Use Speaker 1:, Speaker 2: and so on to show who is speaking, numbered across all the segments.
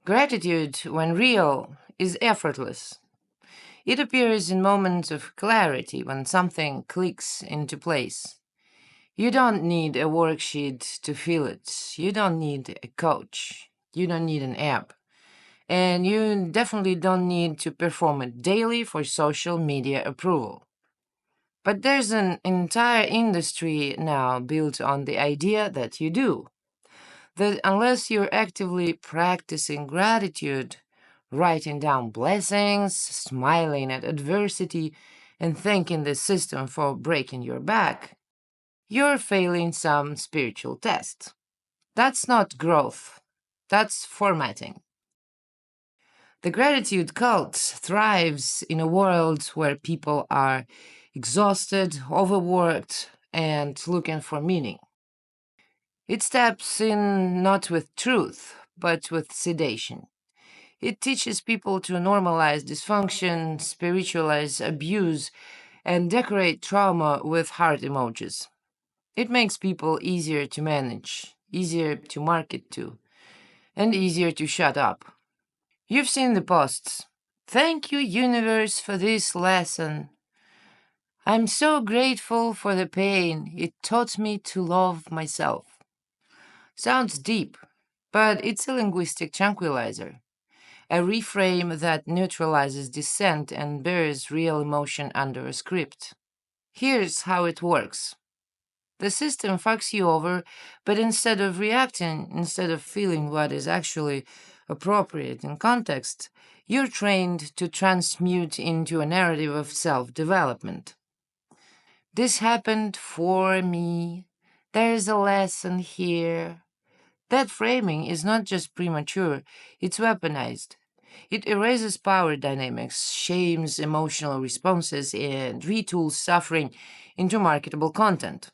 Speaker 1: Gratitude, when real, is effortless. It appears in moments of clarity when something clicks into place. You don't need a worksheet to feel it. You don't need a coach. You don't need an app. And you definitely don't need to perform it daily for social media approval. But there's an entire industry now built on the idea that you do. That unless you're actively practicing gratitude, writing down blessings, smiling at adversity, and thanking the system for breaking your back, you're failing some spiritual test. That's not growth, that's formatting. The gratitude cult thrives in a world where people are exhausted, overworked, and looking for meaning. It steps in not with truth, but with sedation. It teaches people to normalize dysfunction, spiritualize abuse, and decorate trauma with heart emojis. It makes people easier to manage, easier to market to, and easier to shut up. You've seen the posts. Thank you, universe, for this lesson. I'm so grateful for the pain. It taught me to love myself. Sounds deep, but it's a linguistic tranquilizer, a reframe that neutralizes dissent and buries real emotion under a script. Here's how it works. The system fucks you over, but instead of reacting, instead of feeling what is actually appropriate in context, you're trained to transmute into a narrative of self development. This happened for me. There's a lesson here. That framing is not just premature, it's weaponized. It erases power dynamics, shames emotional responses, and retools suffering into marketable content.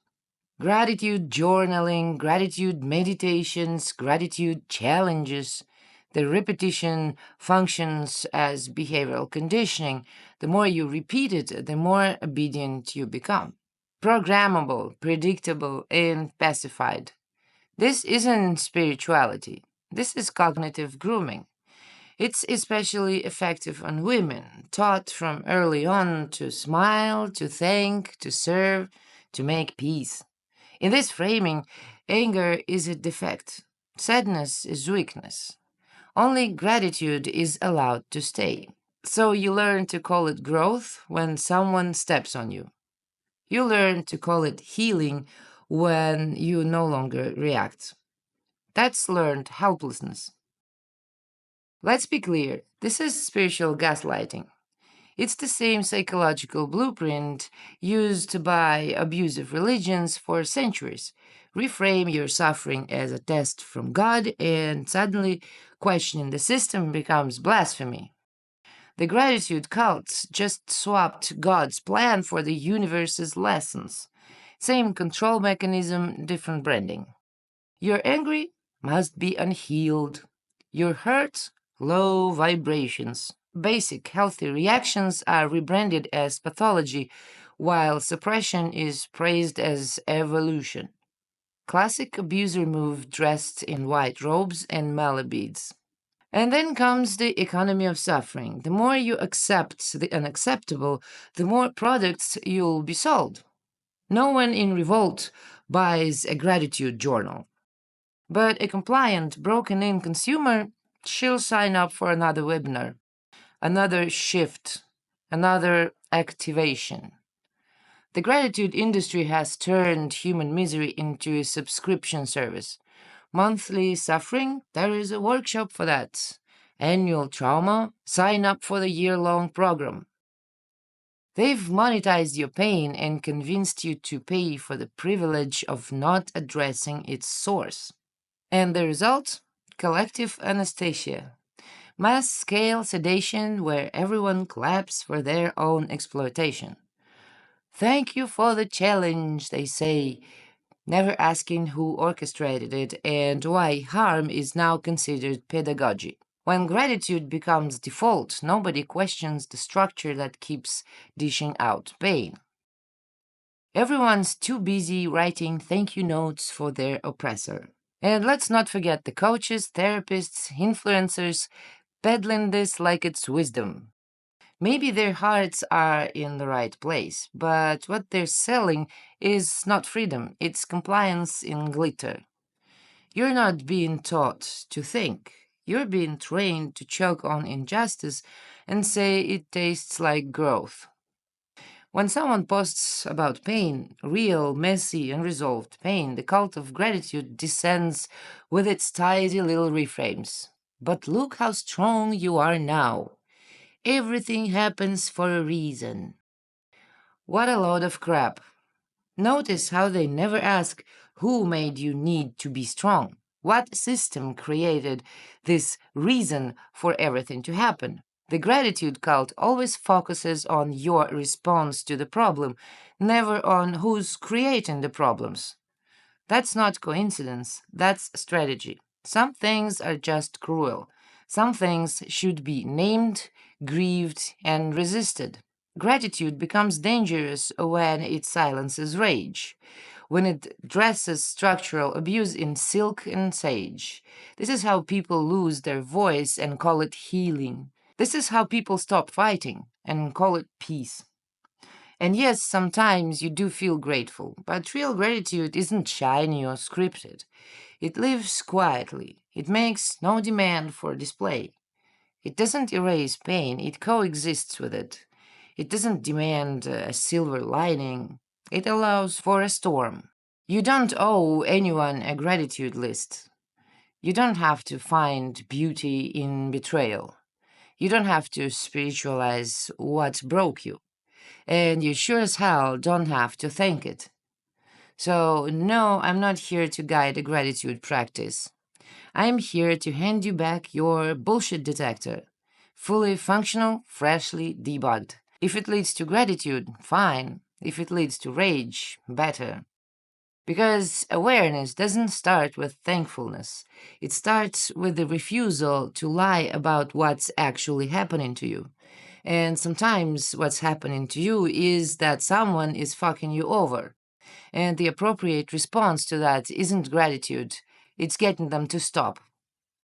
Speaker 1: Gratitude journaling, gratitude meditations, gratitude challenges. The repetition functions as behavioral conditioning. The more you repeat it, the more obedient you become. Programmable, predictable, and pacified. This isn't spirituality. This is cognitive grooming. It's especially effective on women, taught from early on to smile, to thank, to serve, to make peace. In this framing, anger is a defect, sadness is weakness. Only gratitude is allowed to stay. So you learn to call it growth when someone steps on you. You learn to call it healing when you no longer react. That's learned helplessness. Let's be clear, this is spiritual gaslighting. It's the same psychological blueprint used by abusive religions for centuries. Reframe your suffering as a test from God, and suddenly questioning the system becomes blasphemy. The gratitude cults just swapped God's plan for the universe's lessons. Same control mechanism, different branding. You're angry? Must be unhealed. You're hurt? Low vibrations. Basic healthy reactions are rebranded as pathology, while suppression is praised as evolution. Classic abuser move dressed in white robes and mala beads. And then comes the economy of suffering. The more you accept the unacceptable, the more products you'll be sold. No one in revolt buys a gratitude journal. But a compliant, broken in consumer, she'll sign up for another webinar, another shift, another activation. The gratitude industry has turned human misery into a subscription service. Monthly suffering, there is a workshop for that. Annual trauma, sign up for the year-long program. They've monetized your pain and convinced you to pay for the privilege of not addressing its source. And the result? Collective anesthesia. Mass-scale sedation where everyone claps for their own exploitation. Thank you for the challenge, they say, never asking who orchestrated it and why harm is now considered pedagogy. When gratitude becomes default, nobody questions the structure that keeps dishing out pain. Everyone's too busy writing thank you notes for their oppressor. And let's not forget the coaches, therapists, influencers peddling this like it's wisdom. Maybe their hearts are in the right place, but what they're selling is not freedom, it's compliance in glitter. You're not being taught to think. You're being trained to choke on injustice and say it tastes like growth. When someone posts about pain, real, messy, unresolved pain, the cult of gratitude descends with its tidy little reframes. But look how strong you are now. Everything happens for a reason. What a load of crap. Notice how they never ask who made you need to be strong. What system created this reason for everything to happen? The gratitude cult always focuses on your response to the problem, never on who's creating the problems. That's not coincidence, that's strategy. Some things are just cruel. Some things should be named, grieved, and resisted. Gratitude becomes dangerous when it silences rage, when it dresses structural abuse in silk and sage. This is how people lose their voice and call it healing. This is how people stop fighting and call it peace. And yes, sometimes you do feel grateful, but real gratitude isn't shiny or scripted. It lives quietly. It makes no demand for display. It doesn't erase pain, it coexists with it. It doesn't demand a silver lining, it allows for a storm. You don't owe anyone a gratitude list. You don't have to find beauty in betrayal. You don't have to spiritualize what broke you. And you sure as hell don't have to thank it. So, no, I'm not here to guide a gratitude practice. I'm here to hand you back your bullshit detector. Fully functional, freshly debugged. If it leads to gratitude, fine. If it leads to rage, better. Because awareness doesn't start with thankfulness. It starts with the refusal to lie about what's actually happening to you. And sometimes what's happening to you is that someone is fucking you over. And the appropriate response to that isn't gratitude, it's getting them to stop.